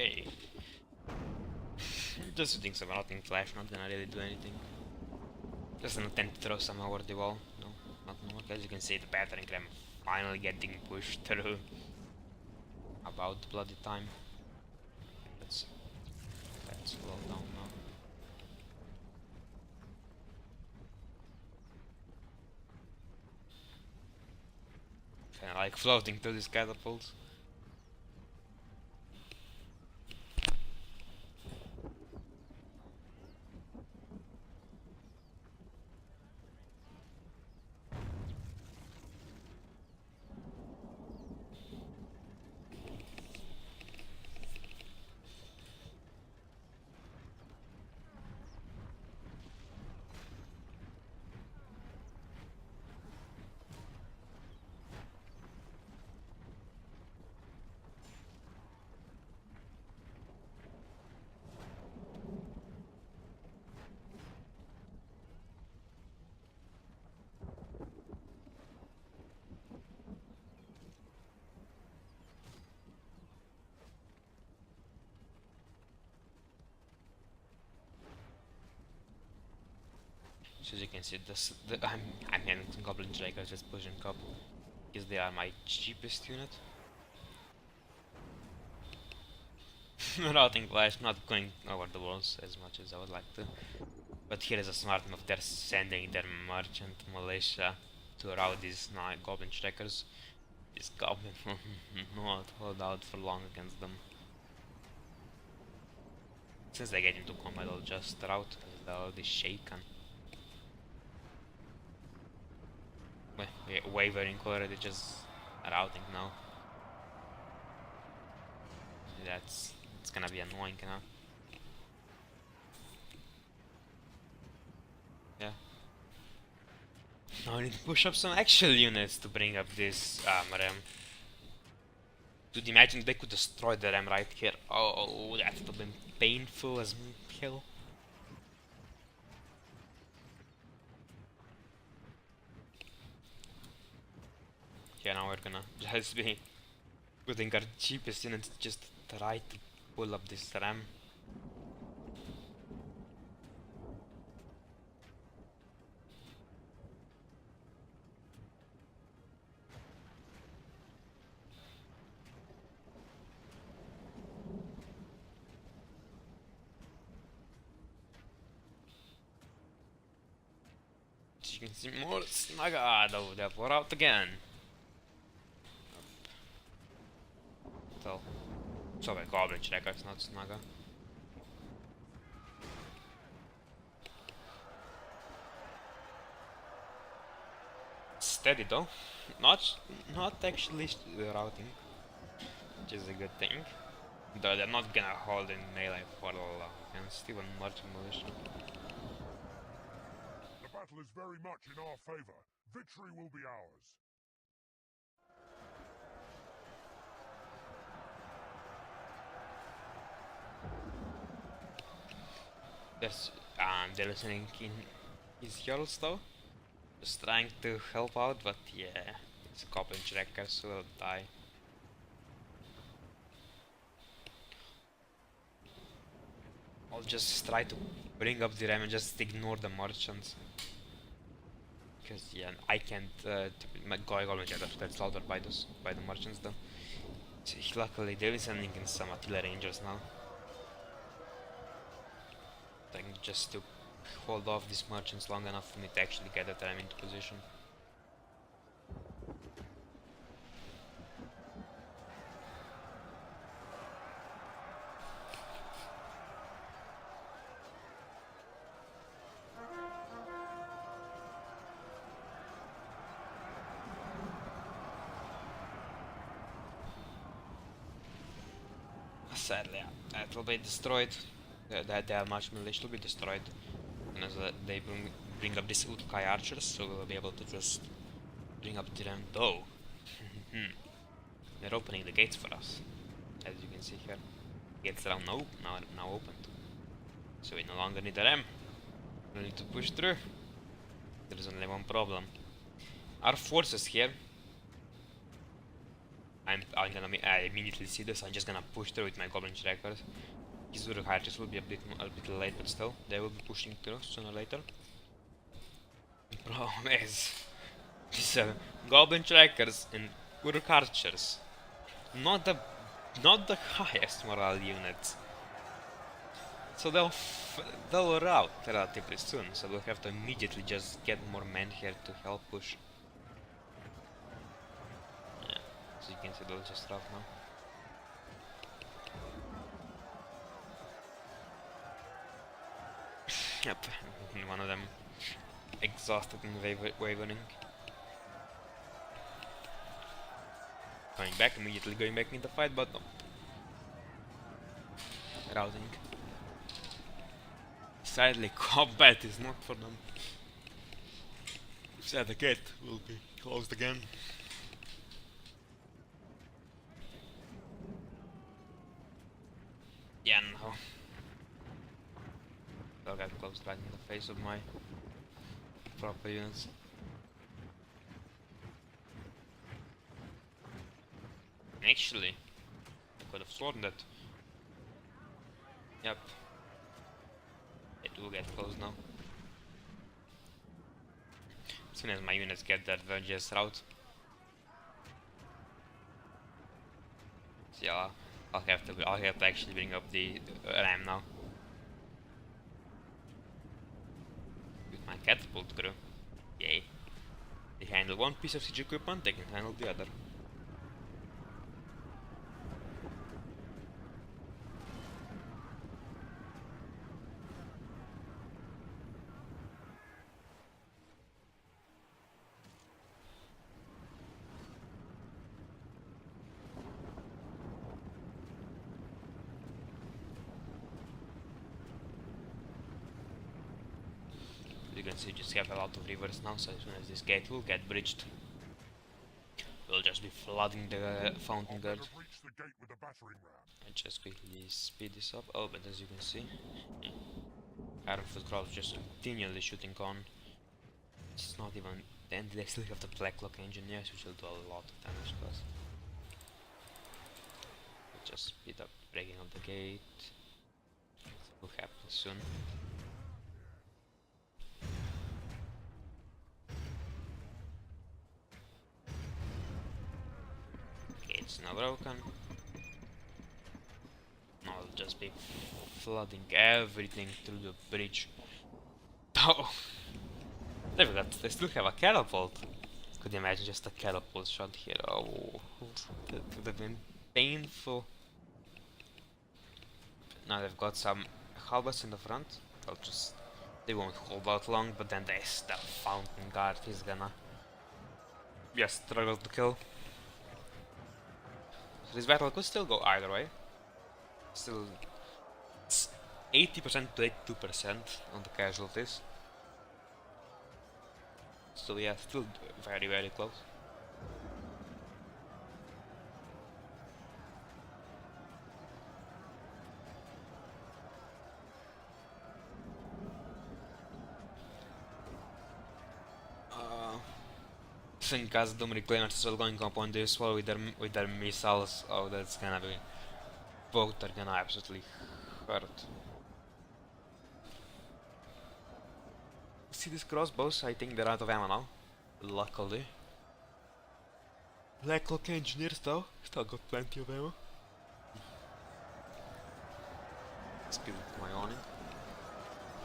Okay. Just shooting some routing flash, not gonna really do anything. Just an attempt to throw some over the wall. No, not more. As you can see, the battering ram finally getting pushed through. About bloody time. Let's slow down now. Kinda like floating to these catapults. So as you can see, I'm having some goblin strikers just pushing up because they are my cheapest unit. Routing flash not going over the walls as much as I would like to. But here is a smart move. They're sending their merchant militia to rout these goblin strikers. This goblin will not hold out for long against them. Since they get into combat, I'll just rout as they're already shaken. Wavering already, just routing now. It's gonna be annoying now. Yeah. Now I need to push up some actual units to bring up this ram. Dude, imagine they could destroy the ram right here. Oh, that would have been painful as hell. Yeah, now we're gonna just be putting our cheapest units just try to pull up this ram. As you can see, more snug. Ah, no, they're put out again. So the goblin checkers, not snugger. Steady though, not actually routing, which is a good thing. Though they're not gonna hold in melee for long against even merchant militia. The battle is very much in our favor. Victory will be ours. Yes, they're listening in his yells though. Just trying to help out, but yeah, it's a goblin trackers will die. I'll just try to bring up the ram and just ignore the merchants. Because yeah, I can't my goblin trackers get slaughtered by the merchants though. So, luckily they're sending in some artillery rangers now. Just to hold off these merchants long enough for me to actually get the ram into position. Sadly, yeah, that will be destroyed. Their march militia will be destroyed. And as they bring up these Utkai archers, so we'll be able to just bring up the ram. Though, they're opening the gates for us, as you can see here. Gates are now opened, so we no longer need the ram. We need to push through. There is only one problem. Our forces here. I immediately see this. I'm just gonna push through with my goblin trackers. His Uruk archers will be a bit late, but still, they will be pushing through sooner or later. The problem is, these goblin trackers and Uruk archers, not the highest morale units. So they'll rout relatively soon. So we'll have to immediately just get more men here to help push. Yeah, so you can see they'll just rout now. Yep, one of them exhausted and wavering. Immediately going back in the fight, but no. Routing. Sadly, combat is not for them. So the gate will be closed again. Yeah, no. They'll get closed right in the face of my proper units. Actually, I could have sworn that. Yep. They do get close now. As soon as my units get that Vergers route. So yeah, I'll have to actually bring up the ram now. With my catapult crew. Yay. They handle one piece of siege equipment, they can handle the other. You can see just have a lot of rivers now, so as soon as this gate will get bridged, we'll just be flooding the fountain guard. I just quickly speed this up. Oh, but as you can see, Ironfoot Crawls just continually shooting on. It's not even. Then they still have the Blacklock engineers, which will do a lot of damage to us. We'll just speed up breaking of the gate. It will happen soon. Gate's now broken. Now I'll just be flooding everything through the bridge. Oh! They still have a catapult. Could you imagine just a catapult shot here? Oh, that would have been painful. Now they've got some halberds in the front. They won't hold out long, but then there's the fountain guard. He's gonna just struggle to kill. So this battle could still go either way. Still, it's 80% to 82% on the casualties. So yeah, still very, very close. I think as Doom Reclaimers is well going up on this wall with their missiles. Oh, that's gonna be. Both are gonna absolutely hurt. See these crossbows? I think they're out of ammo now. Luckily. Blacklock engineers though, still got plenty of ammo. Speed up my awning.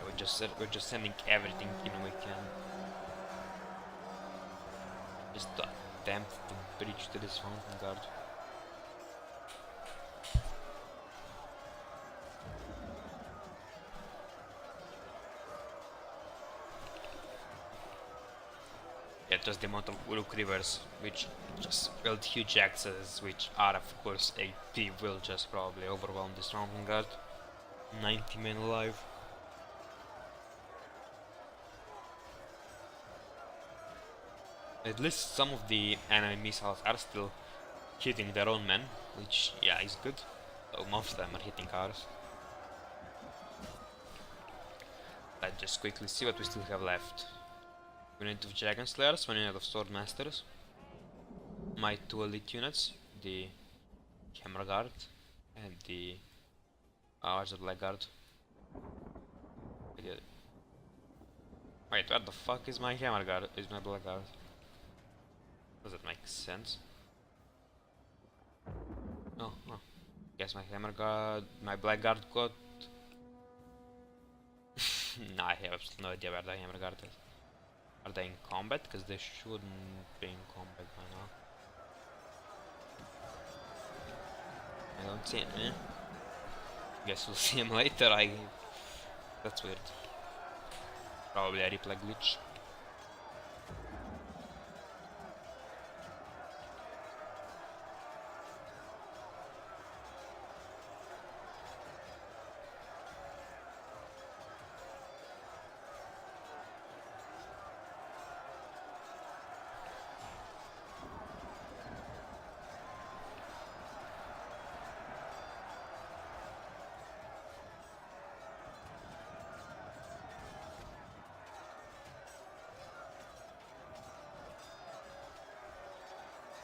We're just sending everything in we can. Just to attempt to bridge to this fountain guard. Yeah, just the amount of Uruk rivers, which just build huge axes, which are of course AP, will just probably overwhelm this fountain guard. 90 men alive. At least some of the enemy missiles are still hitting their own men, which, yeah, is good. So most of them are hitting ours. Let's just quickly see what we still have left. 1 unit of Dragon Slayers, 1 unit of Sword Masters, my 2 elite units, the Hammer Guard and the where's the Black Guard? Wait, where the fuck is my Hammer Guard? Is my Black Guard? Does that make sense? Oh, oh. Guess my Hammer Guard, my Black Guard got. No, I have absolutely no idea where the Hammer Guard is. Are they in combat? Because they shouldn't be in combat by now. I don't see any. Guess we'll see him later. That's weird. Probably a replay glitch.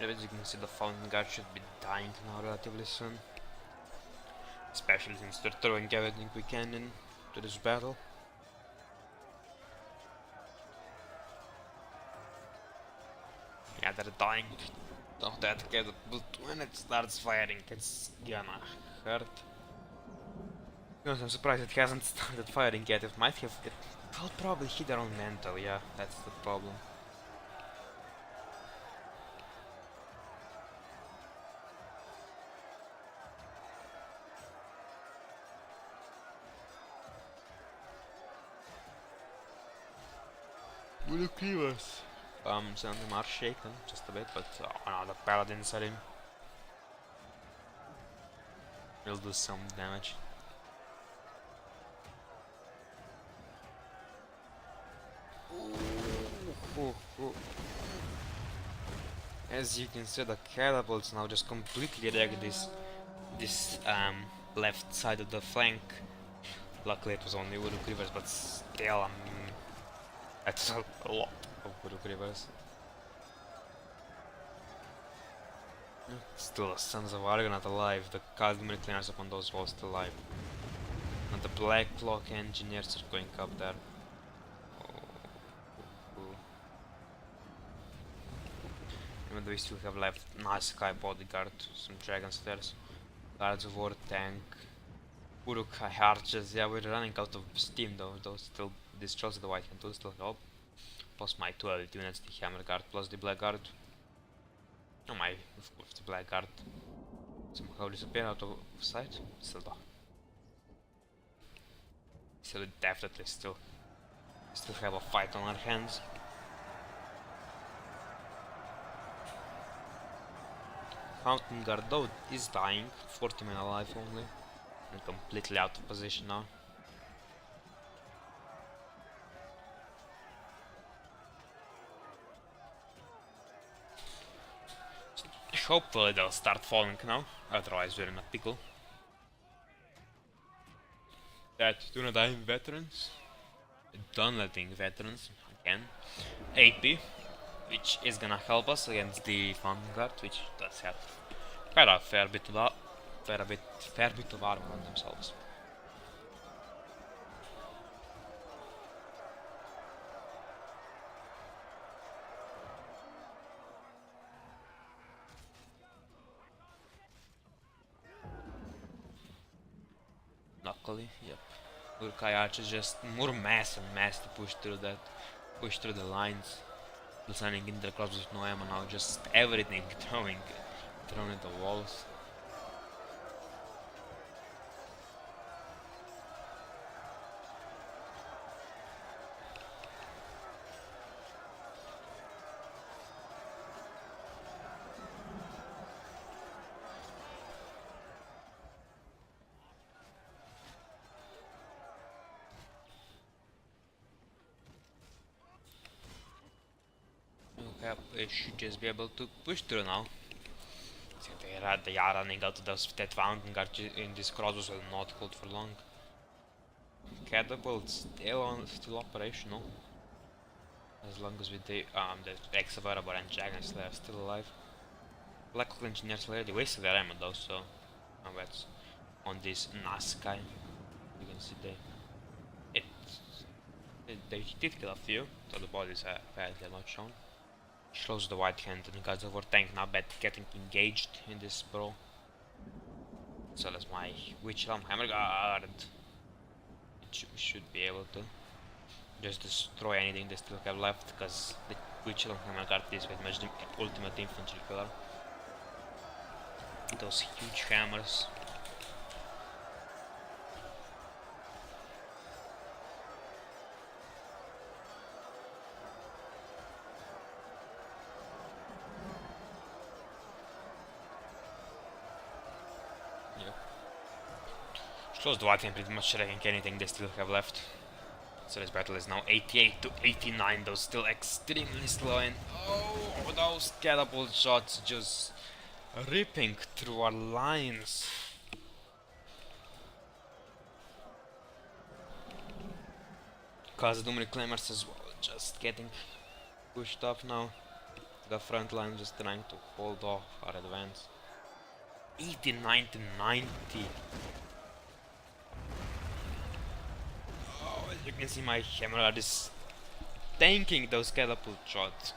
As you can see, the Fountain Guard should be dying now relatively soon. Especially since they're throwing everything we can into this battle. Yeah, they're dying. Don't that get, but when it starts firing, it's gonna hurt. I'm surprised it hasn't started firing yet. It might have. It will probably hit their own mental, yeah, that's the problem. Look, some of them are shaken just a bit, but now the paladins are in. Will do some damage. Ooh. As you can see, the catapults now just completely wreck this left side of the flank. Luckily, it was only Uruk Rivers, but still, that's a lot of Uruk Rivers. Still, the Sons of Argonaut alive. The Cavalry cleaners upon those walls still alive. And the Black Clock engineers are going up there. Even though we still have left nice Sky Bodyguard, some Dragon Stairs, Guards of War Tank, Uruk-hai Archers. Yeah, we're running out of steam though. Those still, this Trolls of the White Hand will still help. Plus my 12 units, the Hammer Guard plus the Black Guard. Oh my, of course, the Black Guard somehow disappear out of sight. Still though. Still definitely still have a fight on our hands. Fountain Guard though is dying, 40 men alive only, and completely out of position now. Hopefully they'll start falling now, otherwise we're in a pickle. That do not dying veterans, done letting veterans again, AP, which is gonna help us against the Fountain Guard, which does have quite a fair bit of armor on themselves. Luckily, yep. Uruk-hai Archers just more mass and mass to push through the lines. Listening in the crossbows with no ammo now, just everything thrown at the walls. We should just be able to push through now. So they are running out of that Fountain Guard in this crossbows will not hold for long. Catapults still operational. As long as the Ex-Available and Dragon Slayer are still alive. Black Hole Engineers already wasted their ammo though, so now that's on this Naskai. You can see they did kill a few, so the bodies are apparently not shown. Shows the white hand and Gods of War tank now bad getting engaged in this brawl. So that's my Witch Helm Hammer Guard. We should be able to just destroy anything they still have left, because the Witch Helm Hammer Guard is pretty much the ultimate infantry killer. Those huge hammers. Shows the white team pretty much wrecking anything they still have left. So this battle is now 88 to 89, though still extremely slow, and oh, those catapult shots just ripping through our lines. Khazad-dûm reclaimers as well, just getting pushed up now. The front line just trying to hold off our advance. 89 to 90. Oh, as you can see, my hammer is tanking those catapult shots.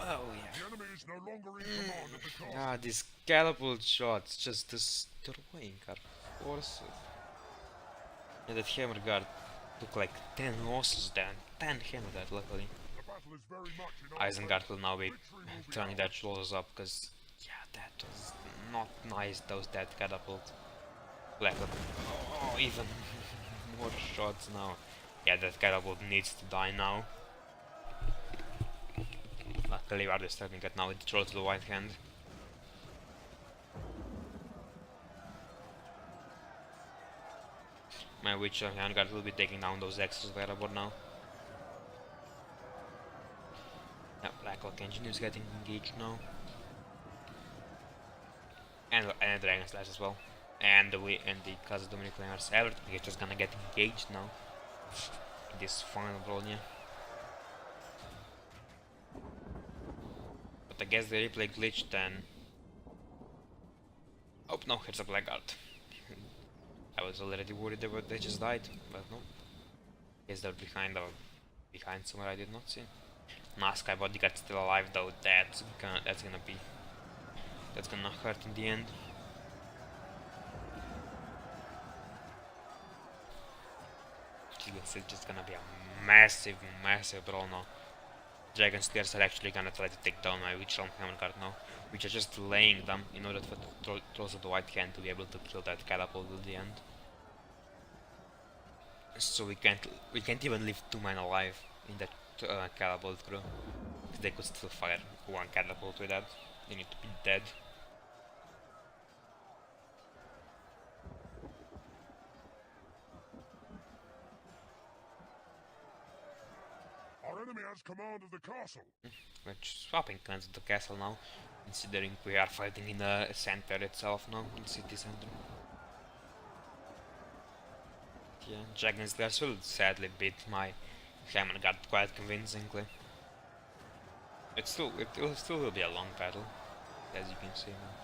Oh yeah. The enemy is no longer in command of the castle. Ah, these catapult shots just destroying our forces. And that hammer guard took like 10 losses then. 10 hammer guard, luckily. The battle is very much in our Isengard will now be Victory will be turning ours. that losses up, because yeah, that was not nice, those dead catapult. Black oh, even more shots now. Yeah, that catapult needs to die now. Luckily we are starting it now with the troll to the white hand. My Witcher handguard will be taking down those X's variable now. Yeah, Black Hawk Engine is getting engaged now. And Dragon Slash as well. And the Khazad-dûm reclaimers, everything is just gonna get engaged now. In this final brawl, yeah. But I guess the replay glitched and... Oh no, here's a Blackguard. I was already worried about they just died, but no. Guess they're behind somewhere I did not see. Naskai bodyguard still alive though, that's gonna hurt in the end. It's just gonna be a massive brawl now. Dragon Slayers are actually gonna try to take down my Witch Helm Hammer Guard now, which are just laying them in order for the Trolls of the White Hand to be able to kill that catapult at the end. So we can't even leave 2 men alive in that catapult crew. They could still fire 1 catapult with that. They need to be dead. Our enemy has command of the castle. We're swapping clans of the castle now, considering we are fighting in the center itself now, in the city center. Yeah, Dragon Slayers will sadly beat my Hammer Guard quite convincingly. It still will be a long battle, as you can see now.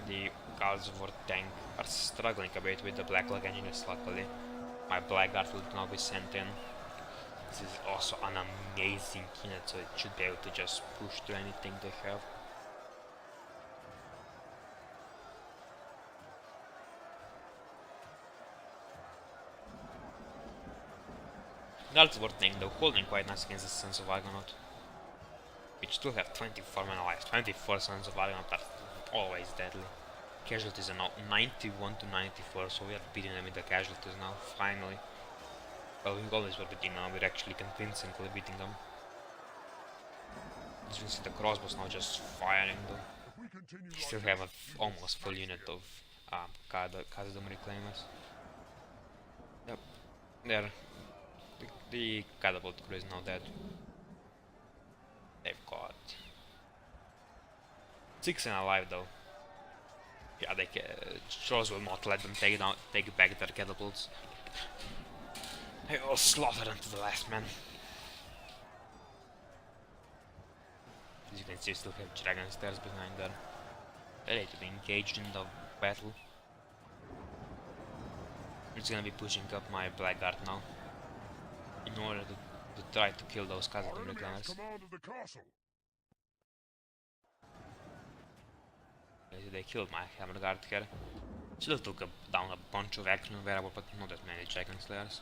The Gods of War tank are struggling a bit with the Black Hawk Engineers, luckily. My Blackguard will now be sent in. This is also an amazing unit, so it should be able to just push through anything they have. That's worth thing though, holding quite nice against the Sons of Argonaut. Which still have 24 men alive. 24 Sons of Argonaut are always deadly. Casualties are now 91 to 94, so we are beating them with the casualties now, finally. Well, we always were beating now, we're actually convincingly beating them. As you can see, the crossbows now just firing though. If we continue We still like have this, a almost full unit of Khazad-dûm reclaimers. Yep, there. The catapult crew is now dead. They've got 6 and alive though. Yeah, Trolls will not let them take back their catapults. They will slaughter them to the last man. As you can see, still have dragon stairs behind there. Ready to be engaged in the battle. It's gonna be pushing up my blackguard now in order to try to kill those Our Khazad enemy has reclaimers. command of the castle. They killed my hammer guard here. Still took down a bunch of action available, but not that many dragon slayers.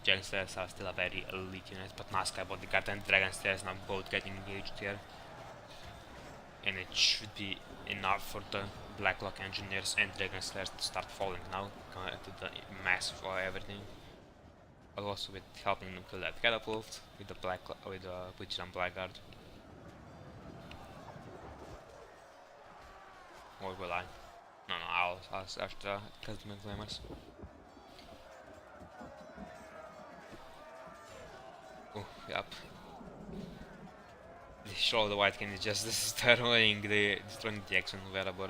Dragon slayers are still a very elite unit, but Nazca bodyguard and dragon slayers now both getting engaged here. And it should be enough for the Blacklock engineers and dragon slayers to start falling now to the mass for everything. But also with helping them kill that catapult with the Witchland Blackguard. Or will I? No, I'll start the Cosmic Flamers. Oh, yep. The show the White King is just destroying the action variable.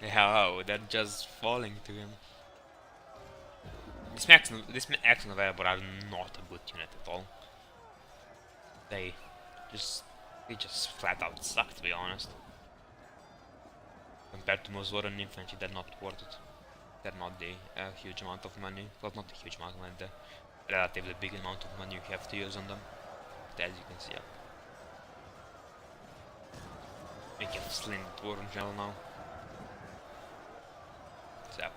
How they're just falling to him. This action variable are not a good unit at all. They just flat out suck, to be honest. Compared to most Warren infantry, they're not worth it. They're not the huge amount of money. Well, not a huge amount of money, the relatively big amount of money you have to use on them. But as you can see, we can sling the Warren General now. So yeah,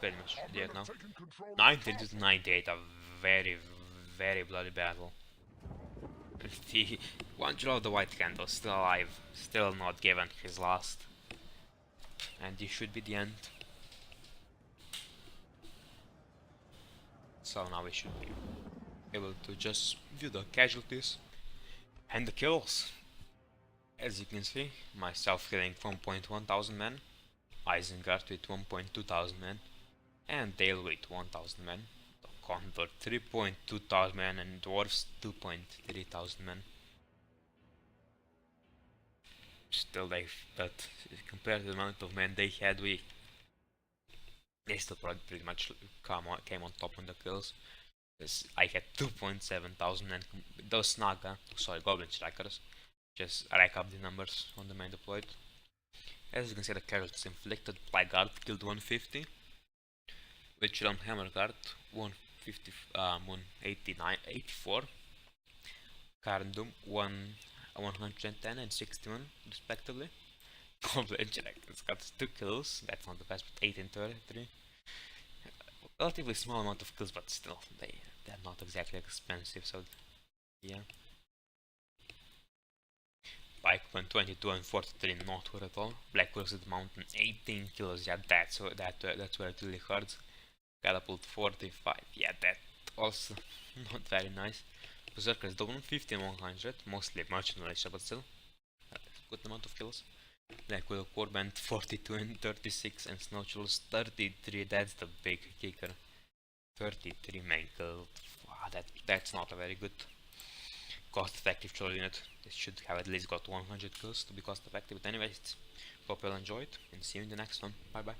very much dead now. 92 to 98, a very, very bloody battle. The one Jewel of the White Candle still alive, still not given his last. And this should be the end. So now we should be able to just view the casualties and the kills. As you can see, myself killing 1.1 thousand men, Isengard with 1.2 thousand men, and Dale with 1,000 men. The Condor 3.2 thousand men, and Dwarves 2.3 thousand men. Still, but compared to the amount of men they had, they still pretty much came on top on the kills. Because I had 2.7 thousand and those Goblin Strikers, just rack up the numbers on the men deployed. As you can see, the casualties inflicted, Blackguard killed 150, Witchland Hammerguard 184, Carndum 110 and 61 respectively. Goblin Strikers got 2 kills, that's not the best, but 8 and 33. Relatively small amount of kills, but still, they're not exactly expensive, so yeah. Pikeman 22 and 43, not worth at all. Black Wilson Mountain 18 kills, yeah, that's where it really hurts. Catapult 45, yeah, that also not very nice. Berserkers Down 50 and 100, mostly merchant militia, but still good amount of kills. Black Widow Warband 42 and 36, and Snowchills 33, that's the big kicker. 33 main killed. Wow, that's not a very good cost effective troll unit. They should have at least got 100 kills to be cost effective. But anyways, hope you all enjoyed, and see you in the next one. Bye bye.